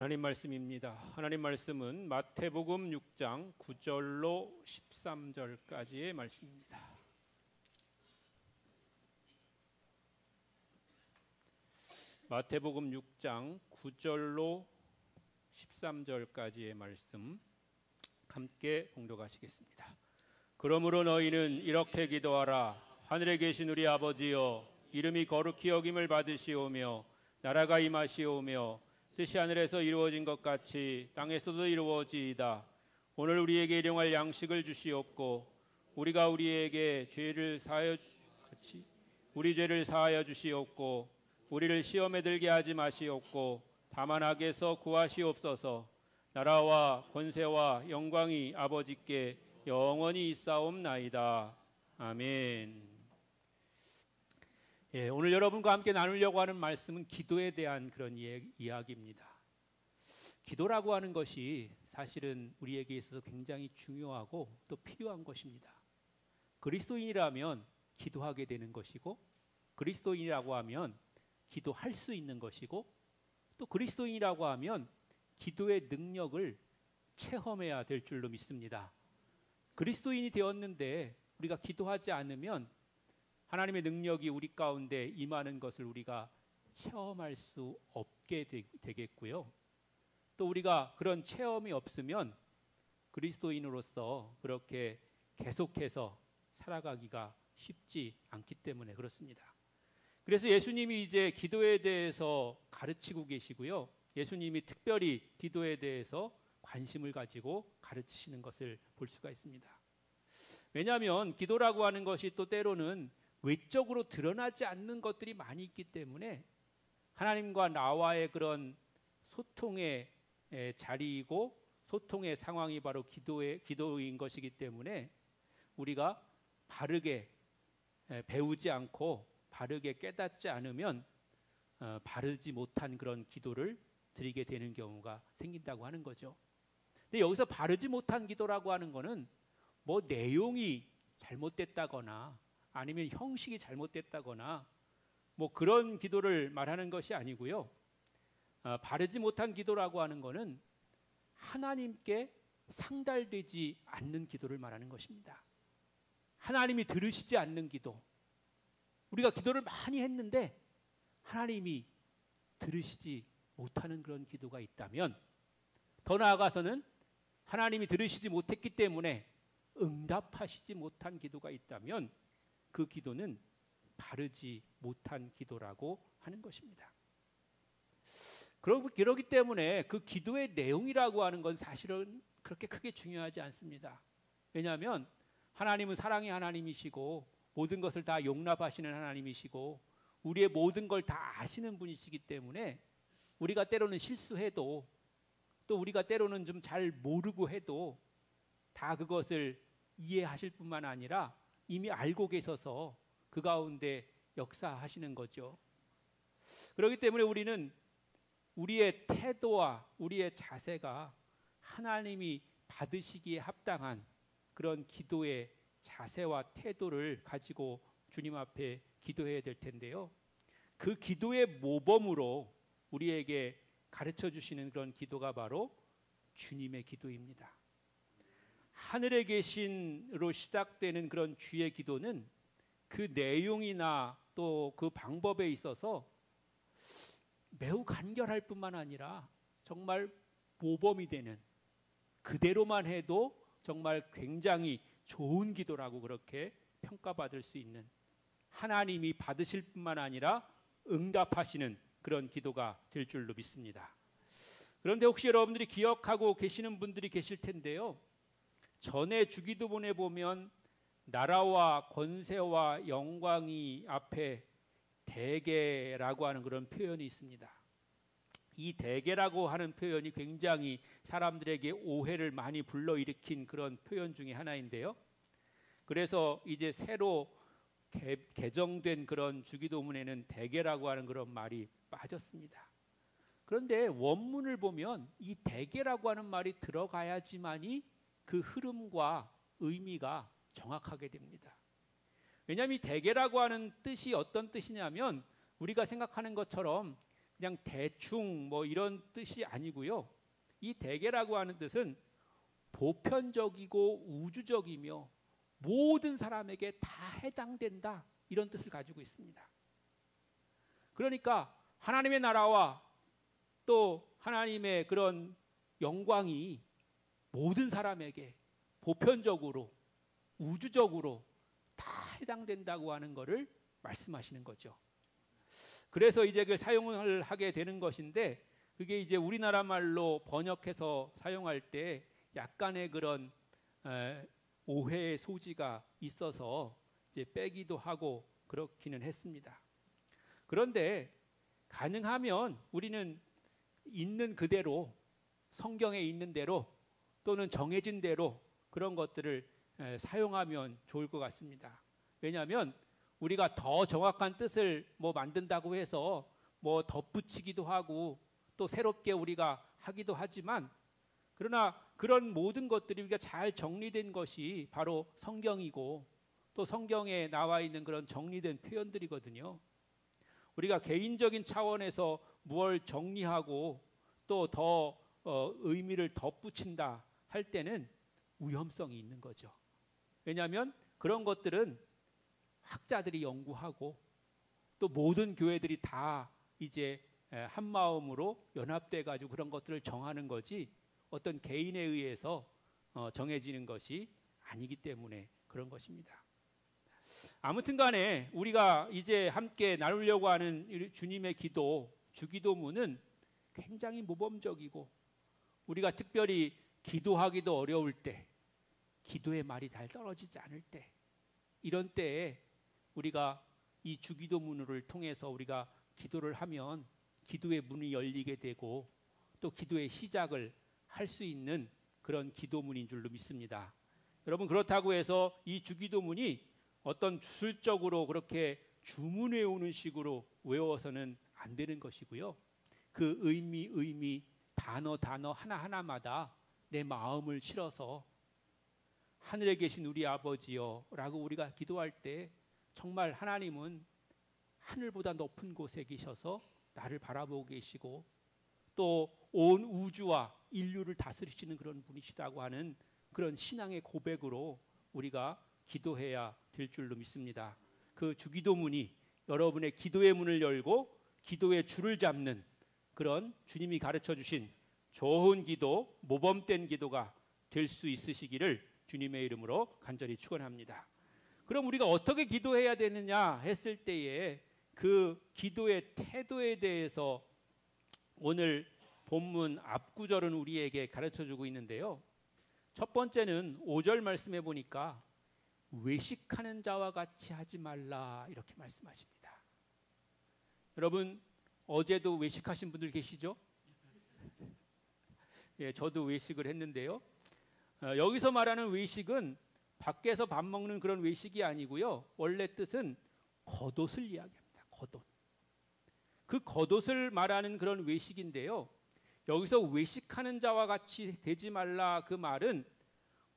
하나님 말씀입니다. 하나님 말씀은 마태복음 6장 9절로 13절까지의 말씀입니다. 마태복음 6장 9절로 13절까지의 말씀 함께 봉독하시겠습니다. 그러므로 너희는 이렇게 기도하라. 하늘에 계신 우리 아버지여, 이름이 거룩히 여김을 받으시오며 나라가 임하시오며 뜻이 하늘에서 이루어진 것 같이 땅에서도 이루어지이다. 오늘 우리에게 일용할 양식을 주시옵고 우리가 우리에게 우리 죄를 사하여 주시옵고 우리를 시험에 들게 하지 마시옵고 다만 악에서 구하시옵소서. 나라와 권세와 영광이 아버지께 영원히 있사옵나이다. 아멘. 오늘 여러분과 함께 나누려고 하는 말씀은 기도에 대한 그런 이야기입니다. 기도라고 하는 것이 사실은 우리에게 있어서 굉장히 중요하고 또 필요한 것입니다. 그리스도인이라면 기도하게 되는 것이고, 그리스도인이라고 하면 기도할 수 있는 것이고, 또 그리스도인이라고 하면 기도의 능력을 체험해야 될 줄로 믿습니다. 그리스도인이 되었는데 우리가 기도하지 않으면 하나님의 능력이 우리 가운데 임하는 것을 우리가 체험할 수 없게 되겠고요. 또 우리가 그런 체험이 없으면 그리스도인으로서 그렇게 계속해서 살아가기가 쉽지 않기 때문에 그렇습니다. 그래서 예수님이 이제 기도에 대해서 가르치고 계시고요. 예수님이 특별히 기도에 대해서 관심을 가지고 가르치시는 것을 볼 수가 있습니다. 왜냐하면 기도라고 하는 것이 또 때로는 외적으로 드러나지 않는 것들이 많이 있기 때문에 하나님과 나와의 그런 소통의 자리이고 소통의 상황이 바로 기도인 것이기 때문에 우리가 바르게 배우지 않고 바르게 깨닫지 않으면 바르지 못한 그런 기도를 드리게 되는 경우가 생긴다고 하는 거죠. 근데 여기서 바르지 못한 기도라고 하는 거는 뭐 내용이 잘못됐다거나 아니면 형식이 잘못됐다거나 뭐 그런 기도를 말하는 것이 아니고요. 바르지 못한 기도라고 하는 것은 하나님께 상달되지 않는 기도를 말하는 것입니다. 하나님이 들으시지 않는 기도. 우리가 기도를 많이 했는데 하나님이 들으시지 못하는 그런 기도가 있다면, 더 나아가서는 하나님이 들으시지 못했기 때문에 응답하시지 못한 기도가 있다면 그 기도는 바르지 못한 기도라고 하는 것입니다. 그러기 때문에 그 기도의 내용이라고 하는 건 사실은 그렇게 크게 중요하지 않습니다. 왜냐하면 하나님은 사랑의 하나님이시고 모든 것을 다 용납하시는 하나님이시고 우리의 모든 걸 다 아시는 분이시기 때문에 우리가 때로는 실수해도 또 우리가 때로는 좀 잘 모르고 해도 다 그것을 이해하실 뿐만 아니라 이미 알고 계셔서 그 가운데 역사하시는 거죠. 그렇기 때문에 우리는 우리의 태도와 우리의 자세가 하나님이 받으시기에 합당한 그런 기도의 자세와 태도를 가지고 주님 앞에 기도해야 될 텐데요. 그 기도의 모범으로 우리에게 가르쳐 주시는 그런 기도가 바로 주님의 기도입니다. 하늘에 계신으로 시작되는 그런 주의 기도는 그 내용이나 또 그 방법에 있어서 매우 간결할 뿐만 아니라 정말 모범이 되는, 그대로만 해도 정말 굉장히 좋은 기도라고 그렇게 평가받을 수 있는, 하나님이 받으실 뿐만 아니라 응답하시는 그런 기도가 될 줄로 믿습니다. 그런데 혹시 여러분들이 기억하고 계시는 분들이 계실 텐데요. 전에 주기도문에 보면 나라와 권세와 영광이 앞에 대개라고 하는 그런 표현이 있습니다. 이 대개라고 하는 표현이 굉장히 사람들에게 오해를 많이 불러일으킨 그런 표현 중에 하나인데요. 그래서 이제 새로 개정된 그런 주기도문에는 대개라고 하는 그런 말이 빠졌습니다. 그런데 원문을 보면 이 대개라고 하는 말이 들어가야지만이 그 흐름과 의미가 정확하게 됩니다. 왜냐하면 이 대개라고 하는 뜻이 어떤 뜻이냐면 우리가 생각하는 것처럼 그냥 대충 뭐 이런 뜻이 아니고요. 이 대개라고 하는 뜻은 보편적이고 우주적이며 모든 사람에게 다 해당된다, 이런 뜻을 가지고 있습니다. 그러니까 하나님의 나라와 또 하나님의 그런 영광이 모든 사람에게 보편적으로 우주적으로 다 해당된다고 하는 것을 말씀하시는 거죠. 그래서 이제 그 사용을 하게 되는 것인데, 그게 이제 우리나라 말로 번역해서 사용할 때 약간의 그런 오해의 소지가 있어서 이제 빼기도 하고 그렇기는 했습니다. 그런데 가능하면 우리는 있는 그대로, 성경에 있는 대로 또는 정해진 대로 그런 것들을 사용하면 좋을 것 같습니다. 왜냐하면 우리가 더 정확한 뜻을 뭐 만든다고 해서 뭐 덧붙이기도 하고 또 새롭게 우리가 하기도 하지만, 그러나 그런 모든 것들이 우리가 잘 정리된 것이 바로 성경이고 또 성경에 나와 있는 그런 정리된 표현들이거든요. 우리가 개인적인 차원에서 무엇을 정리하고 또 더 의미를 덧붙인다 할 때는 위험성이 있는 거죠. 왜냐하면 그런 것들은 학자들이 연구하고 또 모든 교회들이 다 이제 한 마음으로 연합돼 가지고 그런 것들을 정하는 거지, 어떤 개인에 의해서 정해지는 것이 아니기 때문에 그런 것입니다. 아무튼 간에 우리가 이제 함께 나누려고 하는 주님의 기도, 주기도문은 굉장히 모범적이고, 우리가 특별히 기도하기도 어려울 때, 기도의 말이 잘 떨어지지 않을 때, 이런 때에 우리가 이 주기도문을 통해서 우리가 기도를 하면 기도의 문이 열리게 되고 또 기도의 시작을 할 수 있는 그런 기도문인 줄로 믿습니다. 여러분, 그렇다고 해서 이 주기도문이 어떤 주술적으로 그렇게 주문해 오는 식으로 외워서는 안 되는 것이고요. 그 의미 단어 하나하나마다 내 마음을 실어서 하늘에 계신 우리 아버지여 라고 우리가 기도할 때 정말 하나님은 하늘보다 높은 곳에 계셔서 나를 바라보고 계시고 또 온 우주와 인류를 다스리시는 그런 분이시라고 하는 그런 신앙의 고백으로 우리가 기도해야 될 줄로 믿습니다. 그 주기도문이 여러분의 기도의 문을 열고 기도의 줄을 잡는 그런 주님이 가르쳐 주신 좋은 기도, 모범된 기도가 될 수 있으시기를 주님의 이름으로 간절히 축원합니다. 그럼 우리가 어떻게 기도해야 되느냐 했을 때에 그 기도의 태도에 대해서 오늘 본문 앞구절은 우리에게 가르쳐주고 있는데요. 첫 번째는 5절 말씀해 보니까 외식하는 자와 같이 하지 말라 이렇게 말씀하십니다. 여러분, 어제도 외식하신 분들 계시죠? 예, 저도 외식을 했는데요. 여기서 말하는 외식은 밖에서 밥 먹는 그런 외식이 아니고요. 원래 뜻은 겉옷을 이야기합니다. 겉옷. 그 겉옷을 말하는 그런 외식인데요. 여기서 외식하는 자와 같이 되지 말라, 그 말은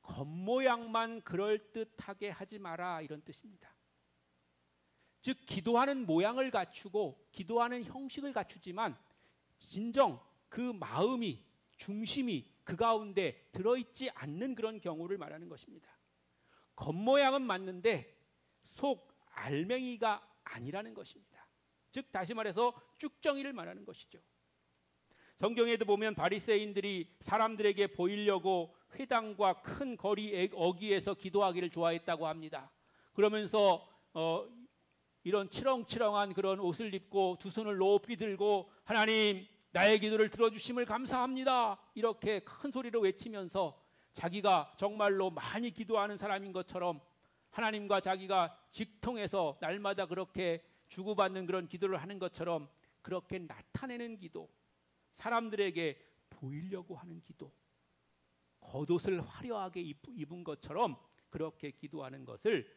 겉모양만 그럴듯하게 하지 마라 이런 뜻입니다. 즉 기도하는 모양을 갖추고 기도하는 형식을 갖추지만 진정 그 마음이, 중심이 그 가운데 들어있지 않는 그런 경우를 말하는 것입니다. 겉모양은 맞는데 속 알맹이가 아니라는 것입니다. 즉 다시 말해서 쭉정이를 말하는 것이죠. 성경에도 보면 바리새인들이 사람들에게 보이려고 회당과 큰 거리 어귀에서 기도하기를 좋아했다고 합니다. 그러면서 이런 치렁치렁한 그런 옷을 입고 두 손을 높이 들고 하나님 나의 기도를 들어주심을 감사합니다 이렇게 큰 소리로 외치면서 자기가 정말로 많이 기도하는 사람인 것처럼 하나님과 자기가 직통해서 날마다 그렇게 주고받는 그런 기도를 하는 것처럼 그렇게 나타내는 기도, 사람들에게 보이려고 하는 기도, 겉옷을 화려하게 입은 것처럼 그렇게 기도하는 것을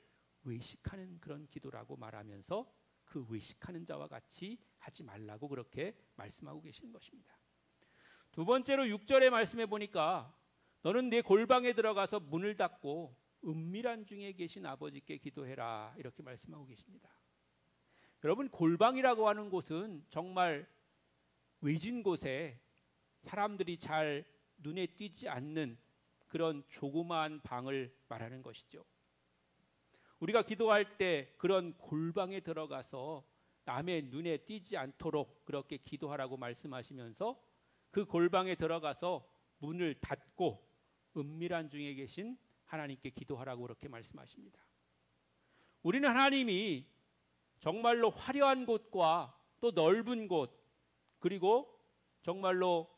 외식하는 그런 기도라고 말하면서 그 외식하는 자와 같이 하지 말라고 그렇게 말씀하고 계시는 것입니다. 두 번째로 6절에 말씀해 보니까 너는 내 골방에 들어가서 문을 닫고 은밀한 중에 계신 아버지께 기도해라 이렇게 말씀하고 계십니다. 여러분, 골방이라고 하는 곳은 정말 외진 곳에 사람들이 잘 눈에 띄지 않는 그런 조그마한 방을 말하는 것이죠. 우리가 기도할 때 그런 골방에 들어가서 남의 눈에 띄지 않도록 그렇게 기도하라고 말씀하시면서 그 골방에 들어가서 문을 닫고 은밀한 중에 계신 하나님께 기도하라고 그렇게 말씀하십니다. 우리는 하나님이 정말로 화려한 곳과 또 넓은 곳, 그리고 정말로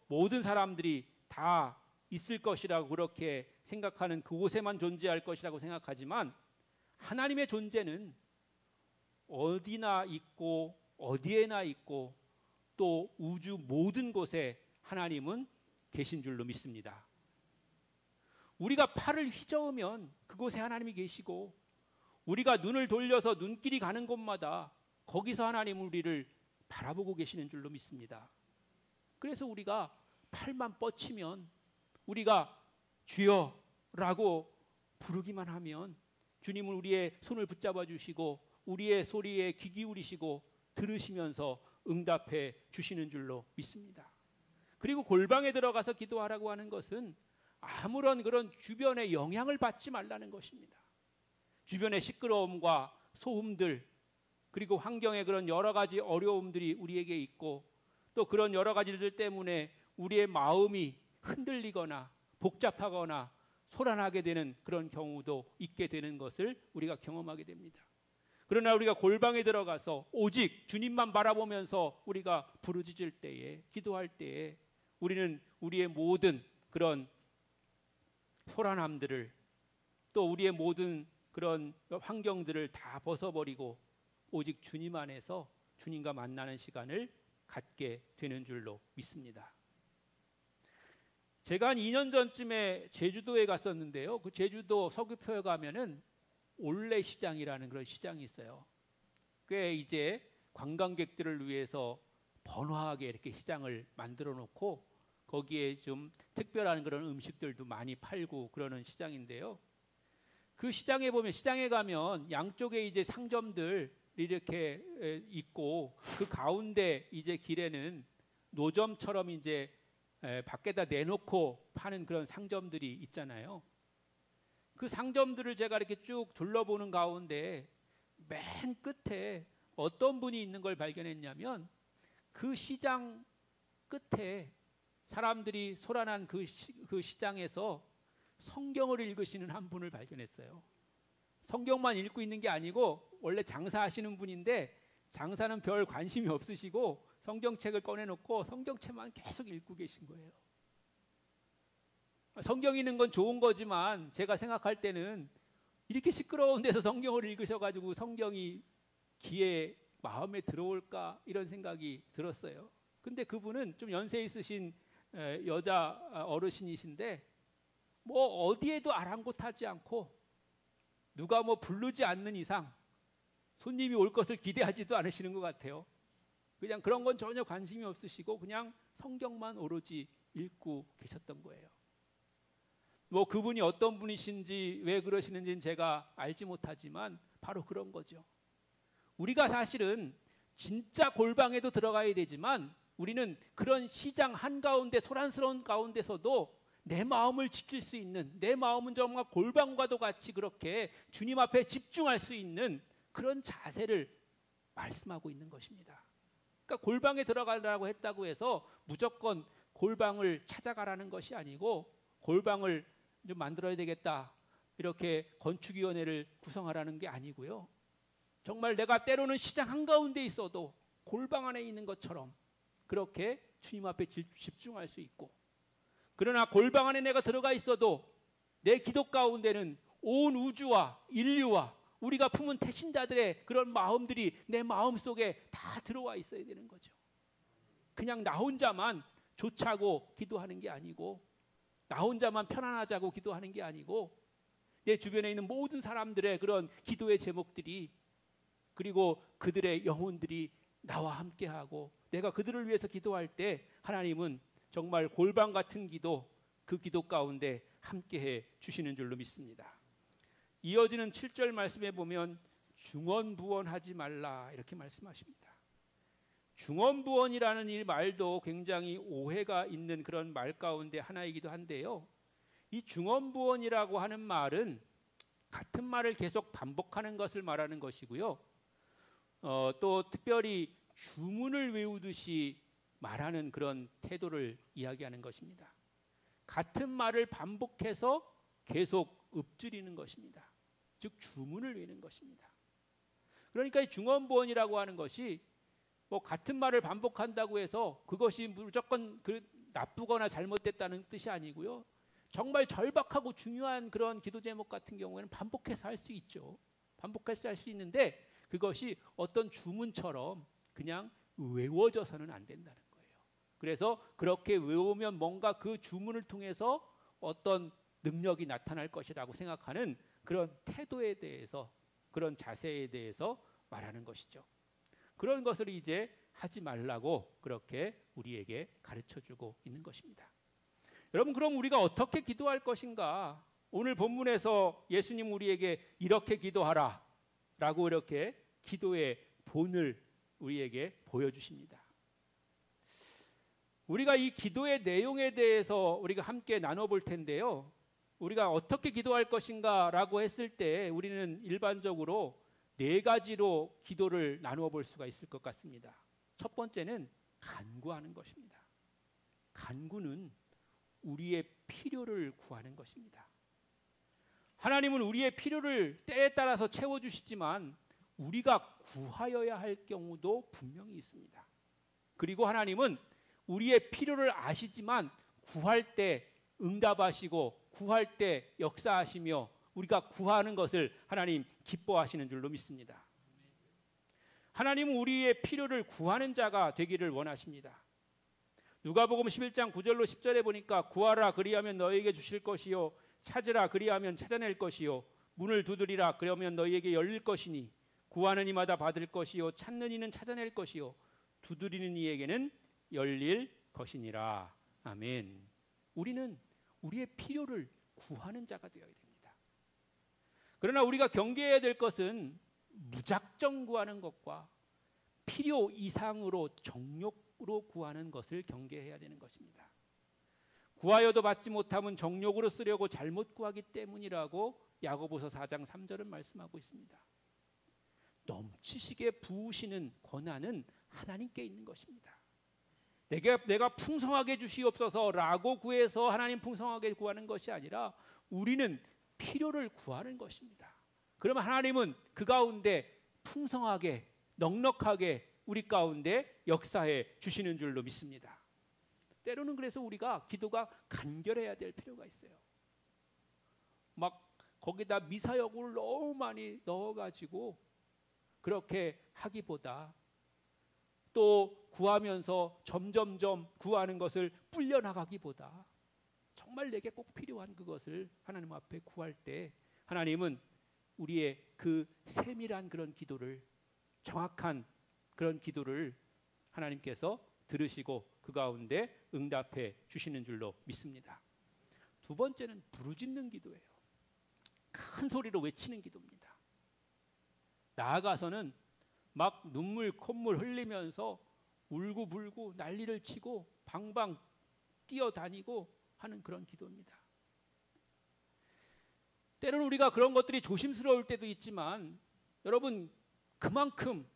모든 사람들이 다 있을 것이라고 그렇게 생각하는 그곳에만 존재할 것이라고 생각하지만, 하나님의 존재는 어디나 있고 어디에나 있고 또 우주 모든 곳에 하나님은 계신 줄로 믿습니다. 우리가 팔을 휘저으면 그곳에 하나님이 계시고, 우리가 눈을 돌려서 눈길이 가는 곳마다 거기서 하나님은 우리를 바라보고 계시는 줄로 믿습니다. 그래서 우리가 팔만 뻗치면, 우리가 주여라고 부르기만 하면 주님은 우리의 손을 붙잡아 주시고 우리의 소리에 귀 기울이시고 들으시면서 응답해 주시는 줄로 믿습니다. 그리고 골방에 들어가서 기도하라고 하는 것은 아무런 그런 주변의 영향을 받지 말라는 것입니다. 주변의 시끄러움과 소음들, 그리고 환경의 그런 여러 가지 어려움들이 우리에게 있고, 또 그런 여러 가지들 때문에 우리의 마음이 흔들리거나 복잡하거나 소란하게 되는 그런 경우도 있게 되는 것을 우리가 경험하게 됩니다. 그러나 우리가 골방에 들어가서 오직 주님만 바라보면서 우리가 부르짖을 때에, 기도할 때에 우리는 우리의 모든 그런 소란함들을, 또 우리의 모든 그런 환경들을 다 벗어버리고 오직 주님 안에서 주님과 만나는 시간을 갖게 되는 줄로 믿습니다. 제가 한 2년 전쯤에 제주도에 갔었는데요. 그 제주도 서귀포에 가면은 올레시장이라는 그런 시장이 있어요. 꽤 이제 관광객들을 위해서 번화하게 이렇게 시장을 만들어 놓고 거기에 좀 특별한 그런 음식들도 많이 팔고 그러는 시장인데요. 그 시장에 보면, 시장에 가면 양쪽에 이제 상점들 이렇게 있고, 그 가운데 이제 길에는 노점처럼 이제 밖에다 내놓고 파는 그런 상점들이 있잖아요. 그 상점들을 제가 이렇게 쭉 둘러보는 가운데 맨 끝에 어떤 분이 있는 걸 발견했냐면, 그 시장 끝에 사람들이 소란한 그 시장에서 성경을 읽으시는 한 분을 발견했어요. 성경만 읽고 있는 게 아니고 원래 장사하시는 분인데 장사는 별 관심이 없으시고 성경책을 꺼내놓고 성경책만 계속 읽고 계신 거예요. 성경 읽는 건 좋은 거지만 제가 생각할 때는 이렇게 시끄러운 데서 성경을 읽으셔가지고 성경이 귀에 마음에 들어올까 이런 생각이 들었어요. 근데 그분은 좀 연세 있으신 여자 어르신이신데 뭐 어디에도 아랑곳하지 않고 누가 뭐 부르지 않는 이상 손님이 올 것을 기대하지도 않으시는 것 같아요. 그냥 그런 건 전혀 관심이 없으시고 그냥 성경만 오로지 읽고 계셨던 거예요. 뭐 그분이 어떤 분이신지 왜 그러시는지는 제가 알지 못하지만 바로 그런 거죠. 우리가 사실은 진짜 골방에도 들어가야 되지만 우리는 그런 시장 한가운데 소란스러운 가운데서도 내 마음을 지킬 수 있는, 내 마음은 정말 골방과도 같이 그렇게 주님 앞에 집중할 수 있는 그런 자세를 말씀하고 있는 것입니다. 그러니까 골방에 들어가라고 했다고 해서 무조건 골방을 찾아가라는 것이 아니고, 골방을 좀 만들어야 되겠다 이렇게 건축위원회를 구성하라는 게 아니고요. 정말 내가 때로는 시장 한가운데 있어도 골방 안에 있는 것처럼 그렇게 주님 앞에 집중할 수 있고, 그러나 골방 안에 내가 들어가 있어도 내 기도 가운데는 온 우주와 인류와 우리가 품은 태신자들의 그런 마음들이 내 마음 속에 다 들어와 있어야 되는 거죠. 그냥 나 혼자만 좋자고 기도하는 게 아니고, 나 혼자만 편안하자고 기도하는 게 아니고, 내 주변에 있는 모든 사람들의 그런 기도의 제목들이, 그리고 그들의 영혼들이 나와 함께하고 내가 그들을 위해서 기도할 때 하나님은 정말 골방 같은 기도, 그 기도 가운데 함께해 주시는 줄로 믿습니다. 이어지는 7절 말씀에 보면 중언부언하지 말라 이렇게 말씀하십니다. 중언부언이라는 이 말도 굉장히 오해가 있는 그런 말 가운데 하나이기도 한데요. 이 중언부언이라고 하는 말은 같은 말을 계속 반복하는 것을 말하는 것이고요. 또 특별히 주문을 외우듯이 말하는 그런 태도를 이야기하는 것입니다. 같은 말을 반복해서 계속 읊조리는 것입니다. 즉 주문을 외우는 것입니다. 그러니까 이 중언부언이라고 하는 것이 뭐 같은 말을 반복한다고 해서 그것이 무조건 나쁘거나 잘못됐다는 뜻이 아니고요. 정말 절박하고 중요한 그런 기도 제목 같은 경우에는 반복해서 할 수 있죠. 반복해서 할 수 있는데 그것이 어떤 주문처럼 그냥 외워져서는 안 된다는 거예요. 그래서 그렇게 외우면 뭔가 그 주문을 통해서 어떤 능력이 나타날 것이라고 생각하는 그런 태도에 대해서, 그런 자세에 대해서 말하는 것이죠. 그런 것을 이제 하지 말라고 그렇게 우리에게 가르쳐주고 있는 것입니다. 여러분, 그럼 우리가 어떻게 기도할 것인가? 오늘 본문에서 예수님 우리에게 이렇게 기도하라 라고 이렇게 기도의 본을 우리에게 보여주십니다. 우리가 이 기도의 내용에 대해서 우리가 함께 나눠볼 텐데요. 우리가 어떻게 기도할 것인가 라고 했을 때 우리는 일반적으로 4가지로 기도를 나누어 볼 수가 있을 것 같습니다. 첫 번째는 간구하는 것입니다. 간구는 우리의 필요를 구하는 것입니다. 하나님은 우리의 필요를 때에 따라서 채워주시지만 우리가 구하여야 할 경우도 분명히 있습니다. 그리고 하나님은 우리의 필요를 아시지만 구할 때 응답하시고 구할 때 역사하시며 우리가 구하는 것을 하나님 기뻐하시는 줄로 믿습니다. 하나님은 우리의 필요를 구하는 자가 되기를 원하십니다. 누가복음 11장 9절로 10절에 보니까 구하라 그리하면 너희에게 주실 것이요 찾으라 그리하면 찾아낼 것이요 문을 두드리라 그러면 너희에게 열릴 것이니 구하는 이마다 받을 것이요 찾는 이는 찾아낼 것이요 두드리는 이에게는 열릴 것이니라. 아멘. 우리는 우리의 필요를 구하는 자가 되어야 됩니다. 그러나 우리가 경계해야 될 것은 무작정 구하는 것과 필요 이상으로 정욕으로 구하는 것을 경계해야 되는 것입니다. 구하여도 받지 못하면 정욕으로 쓰려고 잘못 구하기 때문이라고 야고보서 4장 3절은 말씀하고 있습니다. 넘치시게 부으시는 권한은 하나님께 있는 것입니다. 내가 풍성하게 주시옵소서라고 구해서 하나님 풍성하게 구하는 것이 아니라 우리는 필요를 구하는 것입니다. 그러면 하나님은 그 가운데 풍성하게 넉넉하게 우리 가운데 역사해 주시는 줄로 믿습니다. 때로는 그래서 우리가 기도가 간결해야 될 필요가 있어요. 막 거기다 미사역을 너무 많이 넣어가지고 그렇게 하기보다 또 구하면서 점점점 구하는 것을 불려나가기보다 정말 내게 꼭 필요한 그것을 하나님 앞에 구할 때 하나님은 우리의 그 세밀한 그런 기도를, 정확한 그런 기도를 하나님께서 들으시고 그 가운데 응답해 주시는 줄로 믿습니다. 두 번째는 부르짖는 기도예요. 큰 소리로 외치는 기도입니다. 나아가서는 막 눈물 콧물 흘리면서 울고불고 난리를 치고 방방 뛰어다니고 하는 그런 기도입니다. 때로는 우리가 그런 것들이 조심스러울 때도 있지만 여러분 그만큼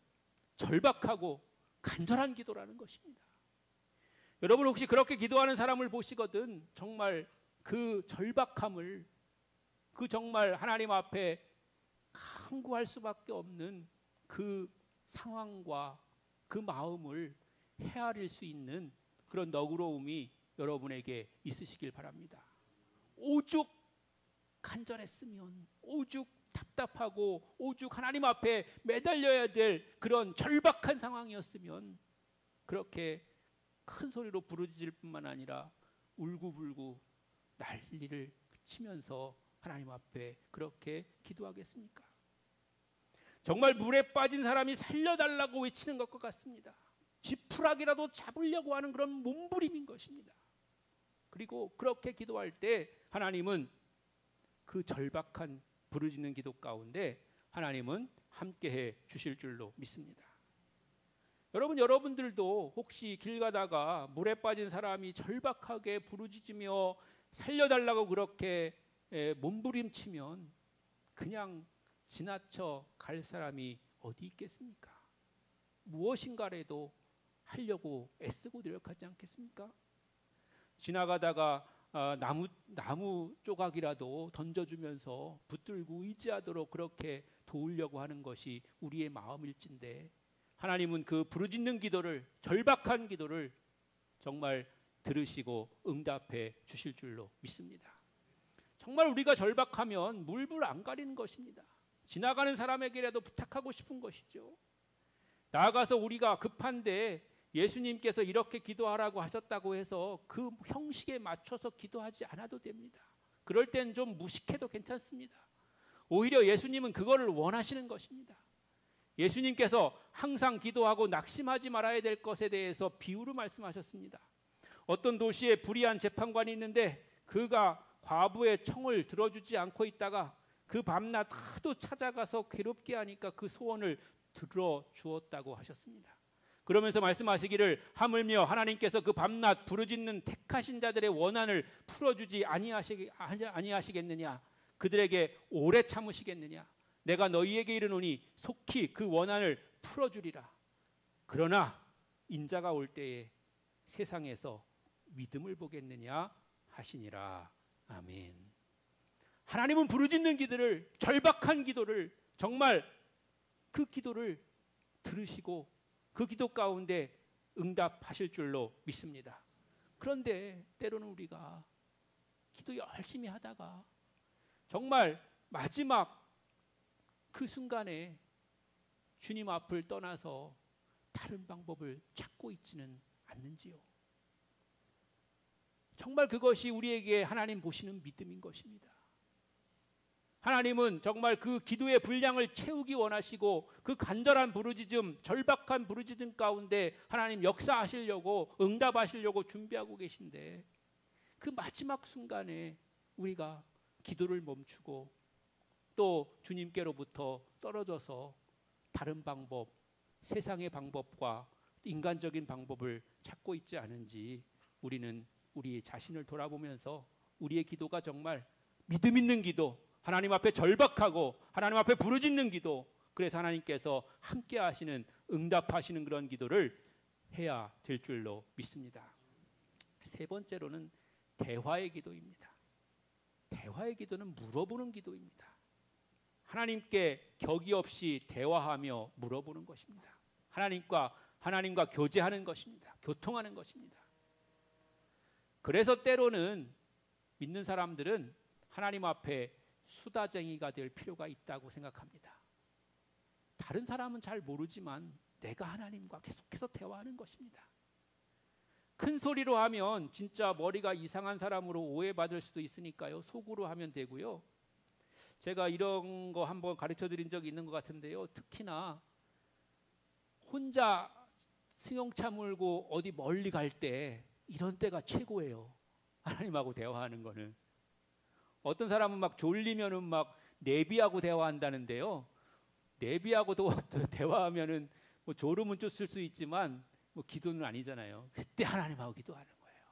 절박하고 간절한 기도라는 것입니다. 여러분 혹시 그렇게 기도하는 사람을 보시거든 정말 그 절박함을, 그 정말 하나님 앞에 간구할 수밖에 없는 그 상황과 그 마음을 헤아릴 수 있는 그런 너그러움이 여러분에게 있으시길 바랍니다. 오죽 간절했으면, 오죽 답답하고 오죽 하나님 앞에 매달려야 될 그런 절박한 상황이었으면 그렇게 큰 소리로 부르짖을 뿐만 아니라 울고불고 난리를 치면서 하나님 앞에 그렇게 기도하겠습니까? 정말 물에 빠진 사람이 살려달라고 외치는 것과 같습니다. 지푸라기라도 잡으려고 하는 그런 몸부림인 것입니다. 그리고 그렇게 기도할 때 하나님은 그 절박한 부르짖는 기도 가운데 하나님은 함께해 주실 줄로 믿습니다. 여러분들도 혹시 길 가다가 물에 빠진 사람이 절박하게 부르짖으며 살려달라고 그렇게 몸부림치면 그냥 지나쳐 갈 사람이 어디 있겠습니까? 무엇인가라도 하려고 애쓰고 노력하지 않겠습니까? 지나가다가 나무 조각이라도 던져주면서 붙들고 의지하도록 그렇게 도우려고 하는 것이 우리의 마음일진데, 하나님은 그 부르짖는 기도를, 절박한 기도를 정말 들으시고 응답해 주실 줄로 믿습니다. 정말 우리가 절박하면 물불 안 가리는 것입니다. 지나가는 사람에게라도 부탁하고 싶은 것이죠. 나아가서 우리가 급한데 예수님께서 이렇게 기도하라고 하셨다고 해서 그 형식에 맞춰서 기도하지 않아도 됩니다. 그럴 땐 좀 무식해도 괜찮습니다. 오히려 예수님은 그거를 원하시는 것입니다. 예수님께서 항상 기도하고 낙심하지 말아야 될 것에 대해서 비유로 말씀하셨습니다. 어떤 도시에 불의한 재판관이 있는데 그가 과부의 청을 들어주지 않고 있다가 그 밤낮 하도 찾아가서 괴롭게 하니까 그 소원을 들어주었다고 하셨습니다. 그러면서 말씀하시기를, 하물며 하나님께서 그 밤낮 부르짖는 택하신 자들의 원한을 풀어주지 아니하시겠느냐? 그들에게 오래 참으시겠느냐? 내가 너희에게 이르노니 속히 그 원한을 풀어주리라. 그러나 인자가 올 때에 세상에서 믿음을 보겠느냐 하시니라. 아멘. 하나님은 부르짖는 기도를, 절박한 기도를, 정말 그 기도를 들으시고 그 기도 가운데 응답하실 줄로 믿습니다. 그런데 때로는 우리가 기도 열심히 하다가 정말 마지막 그 순간에 주님 앞을 떠나서 다른 방법을 찾고 있지는 않는지요. 정말 그것이 우리에게 하나님 보시는 믿음인 것입니다. 하나님은 정말 그 기도의 분량을 채우기 원하시고 그 간절한 부르짖음, 절박한 부르짖음 가운데 하나님 역사하시려고, 응답하시려고 준비하고 계신데, 그 마지막 순간에 우리가 기도를 멈추고 또 주님께로부터 떨어져서 다른 방법, 세상의 방법과 인간적인 방법을 찾고 있지 않은지, 우리는 우리 자신을 돌아보면서 우리의 기도가 정말 믿음 있는 기도, 하나님 앞에 절박하고 하나님 앞에 부르짖는 기도, 그래서 하나님께서 함께 하시는, 응답하시는 그런 기도를 해야 될 줄로 믿습니다. 세 번째로는 대화의 기도입니다. 대화의 기도는 물어보는 기도입니다. 하나님께 격이 없이 대화하며 물어보는 것입니다. 하나님과 교제하는 것입니다. 교통하는 것입니다. 그래서 때로는 믿는 사람들은 하나님 앞에 수다쟁이가 될 필요가 있다고 생각합니다. 다른 사람은 잘 모르지만 내가 하나님과 계속해서 대화하는 것입니다. 큰 소리로 하면 진짜 머리가 이상한 사람으로 오해받을 수도 있으니까요. 속으로 하면 되고요. 제가 이런 거 한번 가르쳐 드린 적이 있는 것 같은데요. 특히나 혼자 승용차 몰고 어디 멀리 갈 때 이런 때가 최고예요. 하나님하고 대화하는 거는. 어떤 사람은 막 졸리면은 막 내비하고 대화한다는데요. 내비하고도 대화하면은 뭐 졸음은 쫓을 수 있지만 뭐 기도는 아니잖아요. 그때 하나님하고 기도하는 거예요.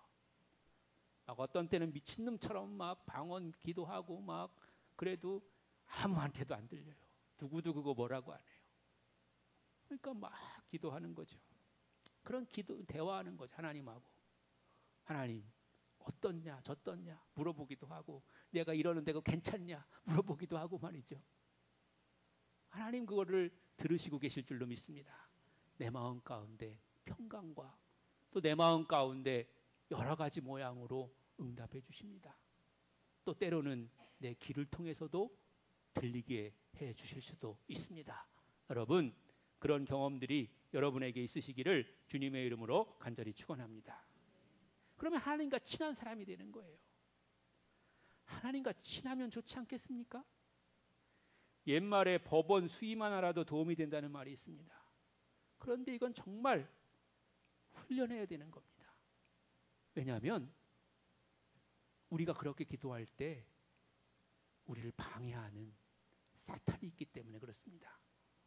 막 어떤 때는 미친놈처럼 막 방언 기도하고 막, 그래도 아무한테도 안 들려요. 누구도 그거 뭐라고 안 해요. 그러니까 막 기도하는 거죠. 그런 기도, 대화하는 거죠. 하나님하고. 하나님 어떻냐 저떻냐 물어보기도 하고, 내가 이러는데 그거 괜찮냐 물어보기도 하고 말이죠. 하나님 그거를 들으시고 계실 줄로 믿습니다. 내 마음 가운데 평강과 또 내 마음 가운데 여러 가지 모양으로 응답해 주십니다. 또 때로는 내 귀를 통해서도 들리게 해 주실 수도 있습니다. 여러분, 그런 경험들이 여러분에게 있으시기를 주님의 이름으로 간절히 축원합니다. 그러면 하나님과 친한 사람이 되는 거예요. 하나님과 친하면 좋지 않겠습니까? 옛말에 법원 수의만 알아도 도움이 된다는 말이 있습니다. 그런데 이건 정말 훈련해야 되는 겁니다. 왜냐하면 우리가 그렇게 기도할 때 우리를 방해하는 사탄이 있기 때문에 그렇습니다.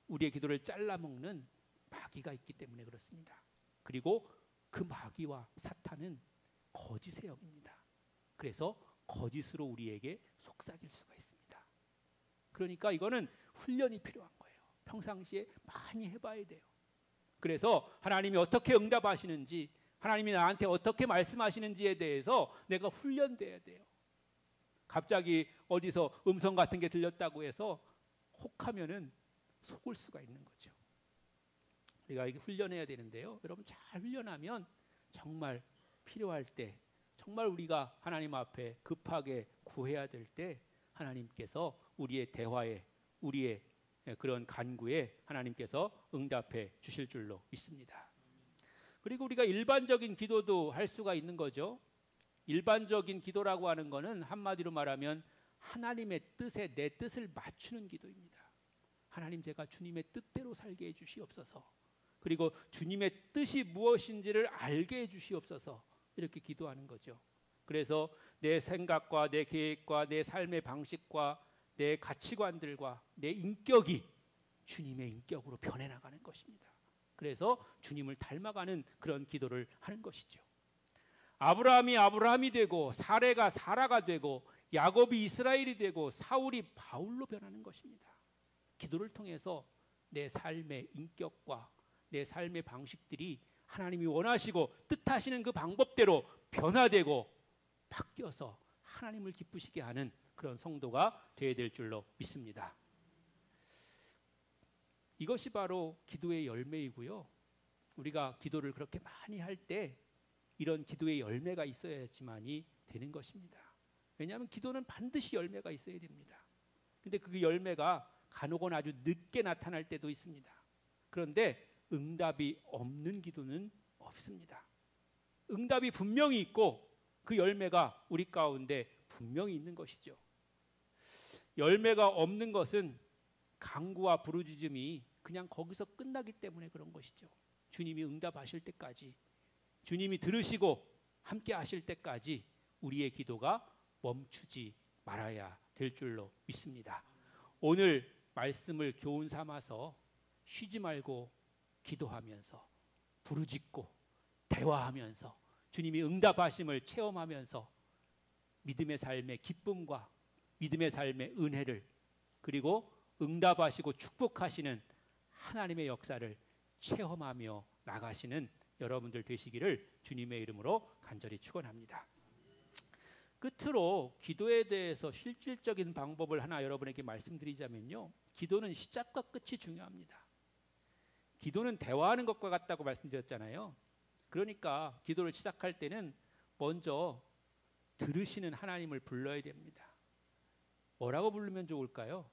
우리의 기도를 잘라먹는 마귀가 있기 때문에 그렇습니다. 그리고 그 마귀와 사탄은 거짓의 영입니다. 그래서 거짓으로 우리에게 속삭일 수가 있습니다. 그러니까 이거는 훈련이 필요한 거예요. 평상시에 많이 해봐야 돼요. 그래서 하나님이 어떻게 응답하시는지, 하나님이 나한테 어떻게 말씀하시는지에 대해서 내가 훈련돼야 돼요. 갑자기 어디서 음성 같은 게 들렸다고 해서 혹하면은 속을 수가 있는 거죠. 우리가 이게 훈련해야 되는데요. 여러분 잘 훈련하면 정말 필요할 때, 정말 우리가 하나님 앞에 급하게 구해야 될 때 하나님께서 우리의 대화에, 우리의 그런 간구에 하나님께서 응답해 주실 줄로 믿습니다. 그리고 우리가 일반적인 기도도 할 수가 있는 거죠. 일반적인 기도라고 하는 것은 한마디로 말하면 하나님의 뜻에 내 뜻을 맞추는 기도입니다. 하나님, 제가 주님의 뜻대로 살게 해 주시옵소서. 그리고 주님의 뜻이 무엇인지를 알게 해 주시옵소서. 이렇게 기도하는 거죠. 그래서 내 생각과 내 계획과 내 삶의 방식과 내 가치관들과 내 인격이 주님의 인격으로 변해나가는 것입니다. 그래서 주님을 닮아가는 그런 기도를 하는 것이죠. 아브라함이 아브라함이 되고 사레가 사라가 되고 야곱이 이스라엘이 되고 사울이 바울로 변하는 것입니다. 기도를 통해서 내 삶의 인격과 내 삶의 방식들이 하나님이 원하시고 뜻하시는 그 방법대로 변화되고 바뀌어서 하나님을 기쁘시게 하는 그런 성도가 되어야 될 줄로 믿습니다. 이것이 바로 기도의 열매이고요. 우리가 기도를 그렇게 많이 할 때 이런 기도의 열매가 있어야지만이 되는 것입니다. 왜냐하면 기도는 반드시 열매가 있어야 됩니다. 근데 그 열매가 간혹은 아주 늦게 나타날 때도 있습니다. 그런데 응답이 없는 기도는 없습니다. 응답이 분명히 있고 그 열매가 우리 가운데 분명히 있는 것이죠. 열매가 없는 것은 간구와 부르짖음이 그냥 거기서 끝나기 때문에 그런 것이죠. 주님이 응답하실 때까지, 주님이 들으시고 함께 하실 때까지 우리의 기도가 멈추지 말아야 될 줄로 믿습니다. 오늘 말씀을 교훈 삼아서 쉬지 말고 기도하면서 부르짖고 대화하면서 주님이 응답하심을 체험하면서 믿음의 삶의 기쁨과 믿음의 삶의 은혜를, 그리고 응답하시고 축복하시는 하나님의 역사를 체험하며 나가시는 여러분들 되시기를 주님의 이름으로 간절히 축원합니다. 끝으로 기도에 대해서 실질적인 방법을 하나 여러분에게 말씀드리자면요, 기도는 시작과 끝이 중요합니다. 기도는 대화하는 것과 같다고 말씀드렸잖아요. 그러니까 기도를 시작할 때는 먼저 들으시는 하나님을 불러야 됩니다. 뭐라고 부르면 좋을까요?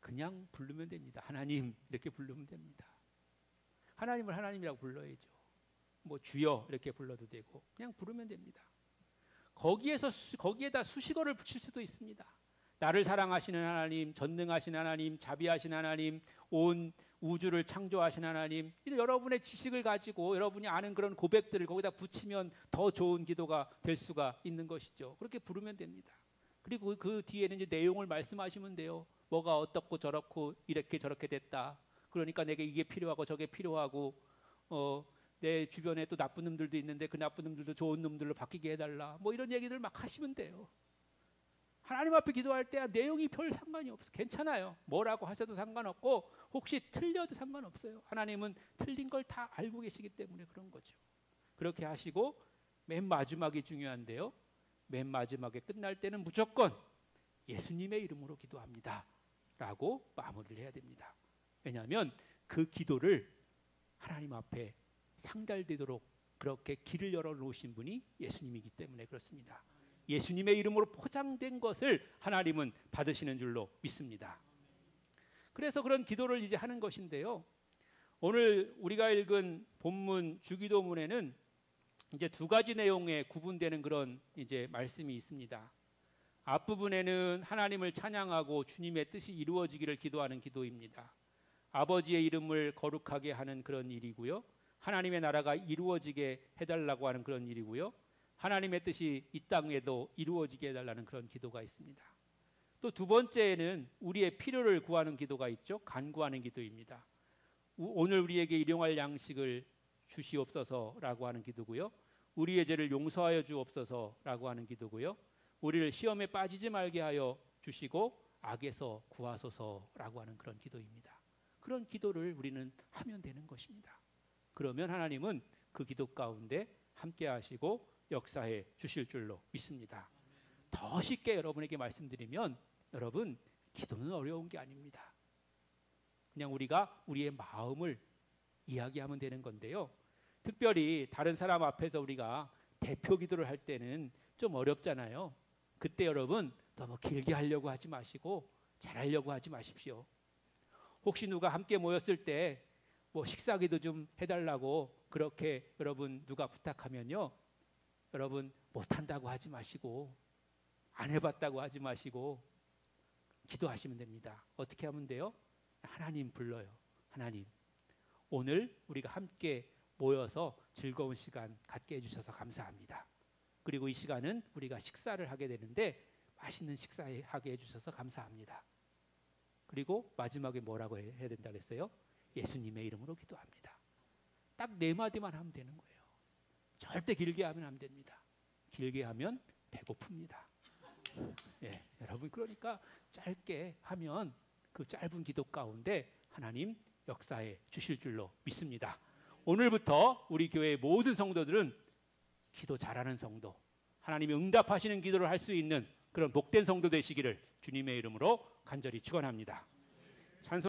그냥 부르면 됩니다. 하나님, 이렇게 부르면 됩니다. 하나님을 하나님이라고 불러야죠. 뭐 주여 이렇게 불러도 되고 그냥 부르면 됩니다. 거기에다 수식어를 붙일 수도 있습니다. 나를 사랑하시는 하나님, 전능하신 하나님, 자비하신 하나님, 온 우주를 창조하신 하나님, 이런 여러분의 지식을 가지고 여러분이 아는 그런 고백들을 거기다 붙이면 더 좋은 기도가 될 수가 있는 것이죠. 그렇게 부르면 됩니다. 그리고 그 뒤에는 이제 내용을 말씀하시면 돼요. 뭐가 어떻고 저렇고 이렇게 저렇게 됐다. 그러니까 내게 이게 필요하고 저게 필요하고 내 주변에 또 나쁜 놈들도 있는데 그 나쁜 놈들도 좋은 놈들로 바뀌게 해달라. 뭐 이런 얘기들 막 하시면 돼요. 하나님 앞에 기도할 때 내용이 별 상관이 없어요. 괜찮아요. 뭐라고 하셔도 상관없고 혹시 틀려도 상관없어요. 하나님은 틀린 걸 다 알고 계시기 때문에 그런 거죠. 그렇게 하시고 맨 마지막이 중요한데요. 맨 마지막에 끝날 때는 무조건 예수님의 이름으로 기도합니다 라고 마무리를 해야 됩니다. 왜냐하면 그 기도를 하나님 앞에 상달되도록 그렇게 길을 열어놓으신 분이 예수님이기 때문에 그렇습니다. 예수님의 이름으로 포장된 것을 하나님은 받으시는 줄로 믿습니다. 그래서 그런 기도를 이제 하는 것인데요. 오늘 우리가 읽은 본문 주기도문에는 이제 두 가지 내용에 구분되는 그런 이제 말씀이 있습니다. 앞부분에는 하나님을 찬양하고 주님의 뜻이 이루어지기를 기도하는 기도입니다. 아버지의 이름을 거룩하게 하는 그런 일이고요. 하나님의 나라가 이루어지게 해달라고 하는 그런 일이고요. 하나님의 뜻이 이 땅에도 이루어지게 해달라는 그런 기도가 있습니다. 또 두 번째에는 우리의 필요를 구하는 기도가 있죠. 간구하는 기도입니다. 오늘 우리에게 일용할 양식을 주시옵소서라고 하는 기도고요. 우리의 죄를 용서하여 주옵소서라고 하는 기도고요. 우리를 시험에 빠지지 말게 하여 주시고 악에서 구하소서라고 하는 그런 기도입니다. 그런 기도를 우리는 하면 되는 것입니다. 그러면 하나님은 그 기도 가운데 함께 하시고 역사해 주실 줄로 믿습니다. 더 쉽게 여러분에게 말씀드리면 여러분, 기도는 어려운 게 아닙니다. 그냥 우리가 우리의 마음을 이야기하면 되는 건데요. 특별히 다른 사람 앞에서 우리가 대표 기도를 할 때는 좀 어렵잖아요. 그때 여러분 너무 길게 하려고 하지 마시고 잘하려고 하지 마십시오. 혹시 누가 함께 모였을 때 뭐 식사기도 좀 해달라고 그렇게 여러분 누가 부탁하면요, 여러분 못한다고 하지 마시고 안 해봤다고 하지 마시고 기도하시면 됩니다. 어떻게 하면 돼요? 하나님 불러요. 하나님, 오늘 우리가 함께 모여서 즐거운 시간 갖게 해주셔서 감사합니다. 그리고 이 시간은 우리가 식사를 하게 되는데 맛있는 식사하게 해주셔서 감사합니다. 그리고 마지막에 뭐라고 해야 된다 그랬어요? 예수님의 이름으로 기도합니다. 딱 4마디만 하면 되는 거예요. 절대 길게 하면 안 됩니다. 길게 하면 배고픕니다. 예, 여러분, 그러니까 짧게 하면 그 짧은 기도 가운데 하나님 역사해 주실 줄로 믿습니다. 오늘부터 우리 교회의 모든 성도들은 기도 잘하는 성도, 하나님이 응답하시는 기도를 할 수 있는 그런 복된 성도 되시기를 주님의 이름으로 간절히 축원합니다.